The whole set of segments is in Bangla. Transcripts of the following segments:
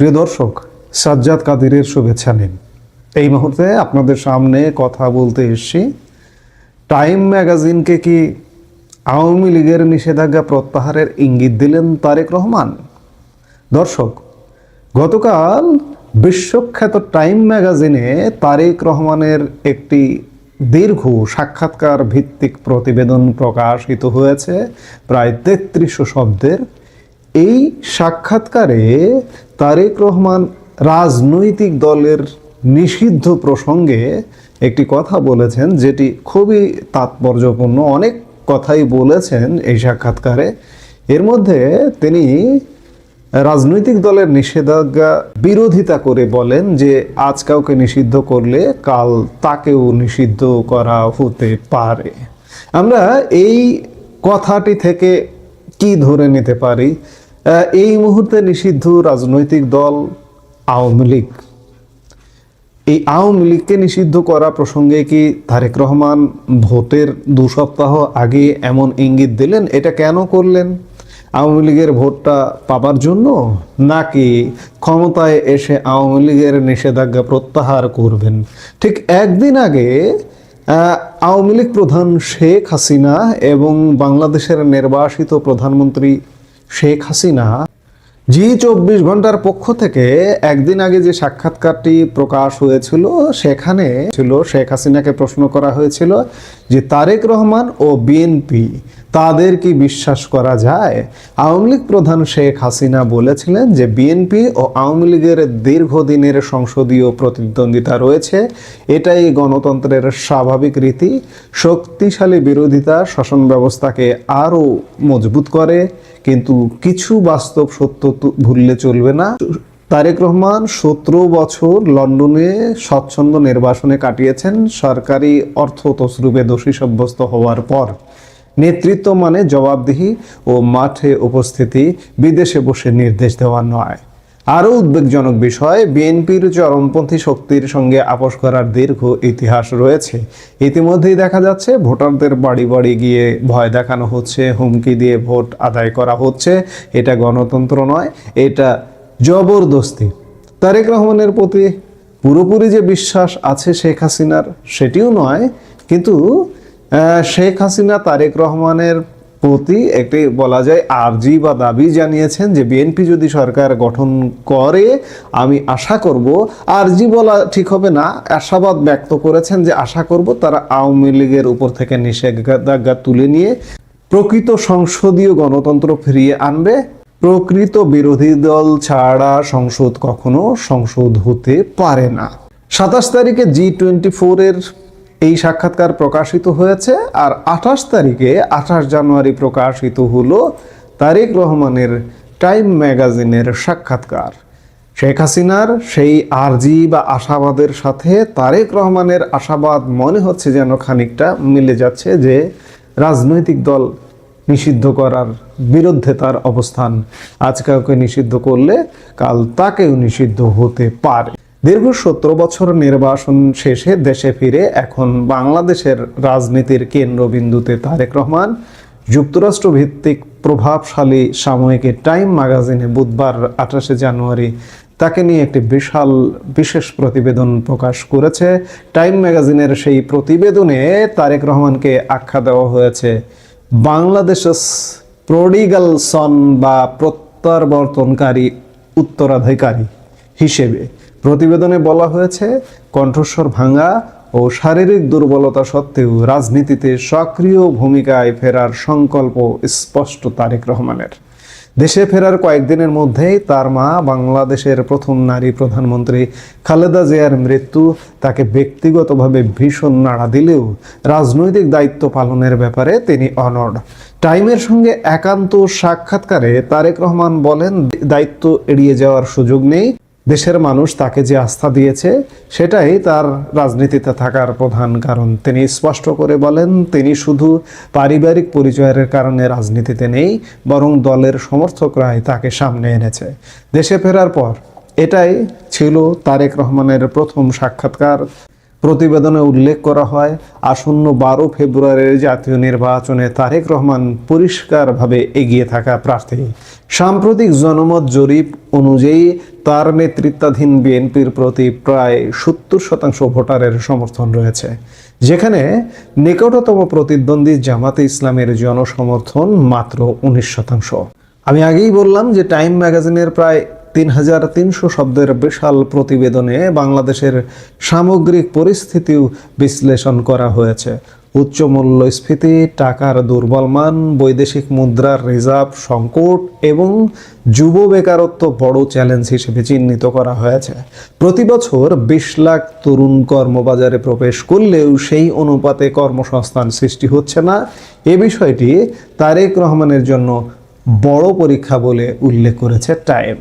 প্রিয় দর্শক, সাজ্জাদ কাদিরের শুভেচ্ছা নিন। এই মুহূর্তে আপনাদের সামনে কথা বলতে এসেছি। টাইম ম্যাগাজিনকে কি আওয়ামী লীগের নিষেধাজ্ঞা প্রত্যাহারের ইঙ্গিত দিলেন তারেক রহমান? দর্শক, গতকাল বিশ্বখ্যাত টাইম ম্যাগাজিনে তারেক রহমানের একটি দীর্ঘ সাক্ষাৎকার ভিত্তিক প্রতিবেদন প্রকাশিত হয়েছে, প্রায় 3300 শব্দের। এই সাক্ষাৎকারে তারেক রহমান রাজনৈতিক দলের নিষিদ্ধ প্রসঙ্গে একটি কথা বলেছেন, যেটি খুবই তাৎপর্যপূর্ণ। অনেক কথাই বলেছেন এই সাক্ষাৎকারে। এর মধ্যে তিনি রাজনৈতিক দলের নিষেধাজ্ঞা বিরোধিতা করে বলেন যে আজ কাউকে নিষিদ্ধ করলে কাল তাকেও নিষিদ্ধ করা হতে পারে। আমরা এই কথাটি থেকে কি ধরে নিতে পারি? এই মুহূর্তে নিষিদ্ধ রাজনৈতিক দল আওয়ামী লীগ। এই আওয়ামী লীগকে নিষিদ্ধ করা প্রসঙ্গে কি তারেক রহমান ভোটের 2 সপ্তাহ আগে এমন ইঙ্গিত দিলেন? এটা কেন করলেন? আওয়ামী লীগের ভোটটা পাবার জন্য, নাকি ক্ষমতায় এসে আওয়ামী লীগের নিষেধাজ্ঞা প্রত্যাহার করবেন? ঠিক একদিন আগে আওয়ামী লীগ প্রধান শেখ হাসিনা এবং বাংলাদেশের নির্বাসিত প্রধানমন্ত্রী শেখ হাসিনা জি24 ঘন্টার পক্ষ থেকে একদিন আগে যে সাক্ষাৎকারটি প্রকাশ হয়েছিল, সেখানে ছিল শেখ হাসিনাকে প্রশ্ন করা হয়েছিল যে তারেক রহমান ও বিএনপি তাদের কি বিশ্বাস করা যায়? আওয়ামী লীগ প্রধান শেখ হাসিনা বলেছিলেন যে বিএনপি ও আওয়ামী লীগের দীর্ঘদিনের সংসদীয় প্রতিদ্বন্দ্বিতা রয়েছে, এটাই গণতন্ত্রের স্বাভাবিক রীতি। শক্তিশালী বিরোধিতা শাসন ব্যবস্থাকে আরও মজবুত করে, কিন্তু কিছু বাস্তব সত্য ভুললে চলবে না। তারেক রহমান 17 বছর লন্ডনে স্বচ্ছন্দ নির্বাসনে কাটিয়েছেন। সরকারি অর্থ তসরুপে দোষী সাব্যস্ত হওয়ার পর নেতৃত্ব মানে জবাবদিহি ও মাঠে উপস্থিতি, বিদেশে বসে নির্দেশ দেওয়া নয়। আরও উদ্বেগজনক বিষয়, বিএনপির চরমপন্থী শক্তির সঙ্গে আপোষ করার দীর্ঘ ইতিহাস রয়েছে। ইতিমধ্যেই দেখা যাচ্ছে ভোটারদের বাড়ি বাড়ি গিয়ে ভয় দেখানো হচ্ছে, হুমকি দিয়ে ভোট আদায় করা হচ্ছে। এটা গণতন্ত্র নয়, এটা জবরদস্তি। তারেক রহমানের প্রতি পুরোপুরি যে বিশ্বাস আছে শেখ হাসিনার, সেটিও নয়, কিন্তু শেখ হাসিনা তারেক রহমানের প্রতি একটি বলা যায় আর্জি বা দাবি জানিয়েছেন যে বিএনপি যদি সরকার গঠন করে আমি আশা করব, আর্জি বলা ঠিক হবে না, আশাবাদ ব্যক্ত করেছেন যে আশা করব তারা আওয়ামী লীগের উপর থেকে নিষেধাজ্ঞা তুলে নিয়ে প্রকৃত সংসদীয় গণতন্ত্র ফিরিয়ে আনবে। প্রকৃত বিরোধী দল ছাড়া সংসদ কখনো সংসদ হতে পারে না। 27 তারিখে জি24 এর এই সাক্ষাৎকার প্রকাশিত হয়েছে, আর 28 তারিখে 28 জানুয়ারি প্রকাশিত হলো তারেক রহমানের টাইম ম্যাগাজিনের সাক্ষাৎকার। শেখ হাসিনার সেই আর্জি বা আশাবাদের সাথে তারেক রহমানের আশাবাদ মনে হচ্ছে যেন খানিকটা মিলে যাচ্ছে, যে রাজনৈতিক দল নিষিদ্ধ করার বিরুদ্ধে তার অবস্থান। আজ কাউকে নিষিদ্ধ করলে কাল তাকেও নিষিদ্ধ হতে পারে। দীর্ঘ 17 বছর নির্বাসন শেষে দেশে ফিরে এখন বাংলাদেশের রাজনীতির কেন্দ্রবিন্দুতে তারেক রহমান। যুক্তরাষ্ট্র ভিত্তিক প্রভাবশালী সাময়িকী টাইম ম্যাগাজিনে বুধবার 28 জানুয়ারি তাকে নিয়ে একটি বিশেষ প্রতিবেদন প্রকাশ করেছে। টাইম ম্যাগাজিনের সেই প্রতিবেদনে তারেক রহমানকে আখ্যা দেওয়া হয়েছে বাংলাদেশের প্রডিগাল সন বা প্রত্যাবর্তনকারী উত্তরাধিকারী হিসেবে। প্রতিবেদনে বলা হয়েছে, কণ্ঠস্বর ভাঙা ও শারীরিক দুর্বলতা সত্ত্বেও রাজনীতিতে সক্রিয় ভূমিকায় ফেরার সংকল্প স্পষ্ট তারেক রহমানের। দেশে ফেরার কয়েকদিনের মধ্যেই তার মা বাংলাদেশের প্রথম নারী প্রধানমন্ত্রী খালেদা জিয়ার মৃত্যু তাকে ব্যক্তিগতভাবে ভীষণ নাড়া দিলেও রাজনৈতিক দায়িত্ব পালনের ব্যাপারে তিনি অনড়। টাইমের সঙ্গে একান্ত সাক্ষাৎকারে তারেক রহমান বলেন, দায়িত্ব এড়িয়ে যাওয়ার সুযোগ নেই। দেশের মানুষ তাকে যে আস্থা দিয়েছে সেটাই তার রাজনীতিতে থাকার প্রধান কারণ। তিনি স্পষ্ট করে বলেন, তিনি শুধু পারিবারিক পরিচয়ের কারণে রাজনীতিতে নেই, বরং দলের সমর্থকরাই তাকে সামনে এনেছে। দেশে ফেরার পর এটাই ছিল তারেক রহমানের প্রথম সাক্ষাৎকার। প্রতিবেদনে উল্লেখ করা হয়, আসন্ন 12 ফেব্রুয়ারির জাতীয় নির্বাচনে তারেক রহমান পরিষ্কারভাবে এগিয়ে থাকা প্রার্থী। সাম্প্রতিক জনমত জরিপ অনুযায়ী তার নেতৃত্বাধীন বিএনপির প্রতি প্রায় 70% ভোটারের সমর্থন রয়েছে, যেখানে নিকটতম প্রতিদ্বন্দ্বী জামাতে ইসলামের জনসমর্থন মাত্র 19%। আমি আগেই বললাম যে টাইম ম্যাগাজিনের প্রায় 3300 শব্দের বিশাল প্রতিবেদনে বাংলাদেশের সামগ্রিক পরিস্থিতিও বিশ্লেষণ করা হয়েছে। উচ্চ মূল্যস্ফীতি, টাকার দুর্বল মান, বৈদেশিক মুদ্রার রিজার্ভ সংকট এবং যুব বেকারত্ব বড় চ্যালেঞ্জ হিসেবে চিহ্নিত করা হয়েছে। প্রতি বছর 20 লাখ তরুণ কর্মবাজারে প্রবেশ করলেও সেই অনুপাতে কর্মসংস্থান সৃষ্টি হচ্ছে না। এ বিষয়টি তারেক রহমানের জন্য বড় পরীক্ষা বলে উল্লেখ করেছে টাইম।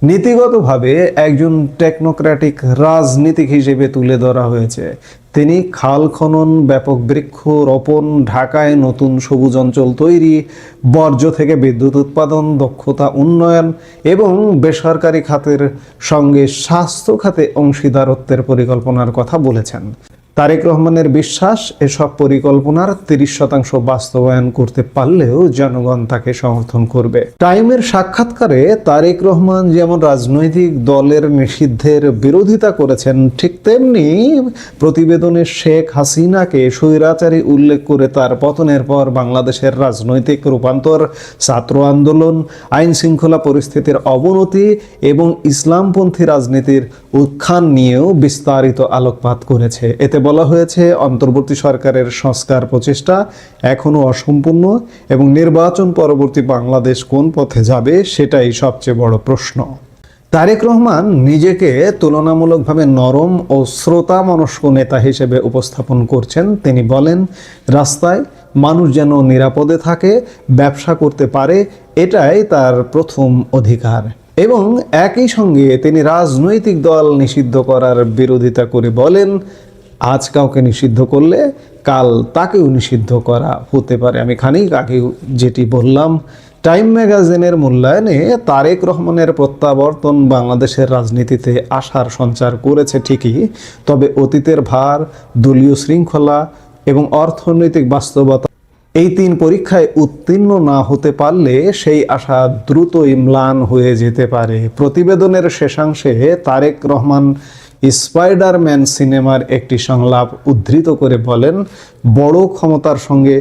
নীতিগতভাবে একজন টেকনোক্র্যাটিক রাজনীতিক হিসেবে তুলে ধরা হয়েছে। তিনি খাল খনন, ব্যাপক বৃক্ষ রোপণ, ঢাকায় নতুন সবুজ অঞ্চল তৈরি, বর্জ্য থেকে বিদ্যুৎ উৎপাদন, দক্ষতা উন্নয়ন এবং বেসরকারি খাতের সঙ্গে স্বাস্থ্য খাতে অংশীদারত্বের পরিকল্পনার কথা বলেছেন। তারেক রহমানের বিশ্বাস, এসব পরিকল্পনার 30% বাস্তবায়ন করতে পারলেও জনগণ তাকে সমর্থন করবে। টাইমের সাক্ষাৎকারে তারেক রহমান যেমন রাজনৈতিক দলের নিষিদ্ধের বিরোধিতা করেছেন, ঠিক তেমনি প্রতিবেদনে শেখ হাসিনাকে স্বৈরাচারী উল্লেখ করে তার পতনের পর বাংলাদেশের রাজনৈতিক রূপান্তর, ছাত্র আন্দোলন, আইন শৃঙ্খলা পরিস্থিতির অবনতি এবং ইসলামপন্থী রাজনীতির উত্থান নিয়েও বিস্তারিত আলোকপাত করেছে। এতে বলা হয়েছে, অন্তর্বর্তী সরকারের সংস্কার প্রচেষ্টা এখনো অসম্পূর্ণ এবং নির্বাচন পরবর্তী বাংলাদেশ কোন পথে যাবে সেটাই সবচেয়ে বড় প্রশ্ন। তারেক রহমান নিজেকে তুলনামূলকভাবে নরম ও শ্রোতা মনস্ক নেতা হিসেবে উপস্থাপন করছেন। তিনি বলেন, রাস্তায় মানুষ যেন নিরাপদে থাকে, ব্যবসা করতে পারে, এটাই তার প্রথম অধিকার। এবং একই সঙ্গে তিনি রাজনৈতিক দল নিষিদ্ধ করার বিরোধিতা করে বলেন, আজ কাউকে নিষিদ্ধ করলে কাল তাকেও নিষিদ্ধ করা হতে পারে। আমি খানিক আগে যেটি বললাম, টাইম ম্যাগাজিনের মূল্যায়নে তারেক রহমানের প্রত্যাবর্তন বাংলাদেশের রাজনীতিতে আশার সঞ্চার করেছে ঠিকই, তবে অতীতের ভার, দলীয় শৃঙ্খলা এবং অর্থনৈতিক বাস্তবতা, এই 3 পরীক্ষায় উত্তীর্ণ না হতে পারলে সেই আশা দ্রুতই ম্লান হয়ে যেতে পারে। প্রতিবেদনের শেষাংশে তারেক রহমান স্পাইডারম্যান সিনেমার একটি সংলাপ উদ্ধৃত করে বলেন, বড় ক্ষমতার সঙ্গে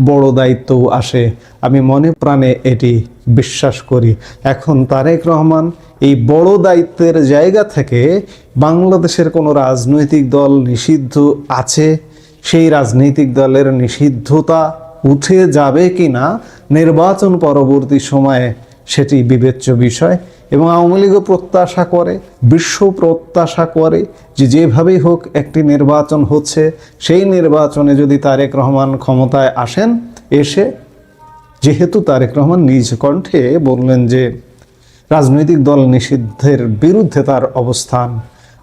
বড় দায়িত্বও আসে। আমি মনে প্রাণে এটি বিশ্বাস করি। এখন তারেক রহমান এই বড় দায়িত্বের জায়গা থেকে বাংলাদেশের কোনো রাজনৈতিক দল নিষিদ্ধ আছে, সেই রাজনৈতিক দলের নিষিদ্ধতা উঠে যাবে কিনা নির্বাচন পরবর্তী সময়ে সেটি বিবেচ্য বিষয়। এবং আওয়ামী লীগও প্রত্যাশা করে, বিশ্ব প্রত্যাশা করে যে যেভাবেই হোক একটি নির্বাচন হচ্ছে, সেই নির্বাচনে যদি তারেক রহমান ক্ষমতায় আসেন, এসে যেহেতু তারেক রহমান নিজ কণ্ঠে বললেন যে রাজনৈতিক দল নিষিদ্ধের বিরুদ্ধে তার অবস্থান,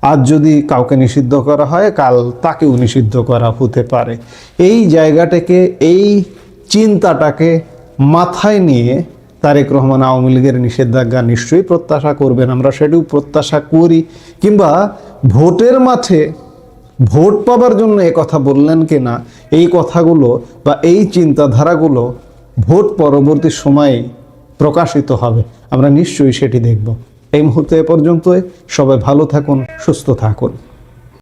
আজ যদি কাউকে নিষিদ্ধ করা হয় কাল তাকেও নিষিদ্ধ করা হতে পারে, এই জায়গাটাকে, এই চিন্তাটাকে মাথায় নিয়ে তারেক রহমান আওয়ামী লীগের নিষেধাজ্ঞা নিশ্চয়ই প্রত্যাশা করবেন। আমরা সেটিও প্রত্যাশা করি। কিংবা ভোটের মাঠে ভোট পাবার জন্য কথা বললেন কিনা, এই কথাগুলো বা এই চিন্তাধারাগুলো ভোট পরবর্তী সময়ে প্রকাশিত হবে। আমরা নিশ্চয়ই সেটি দেখব। এই মুহূর্তে এ পর্যন্তই। সবাই ভালো থাকুন, সুস্থ থাকুন।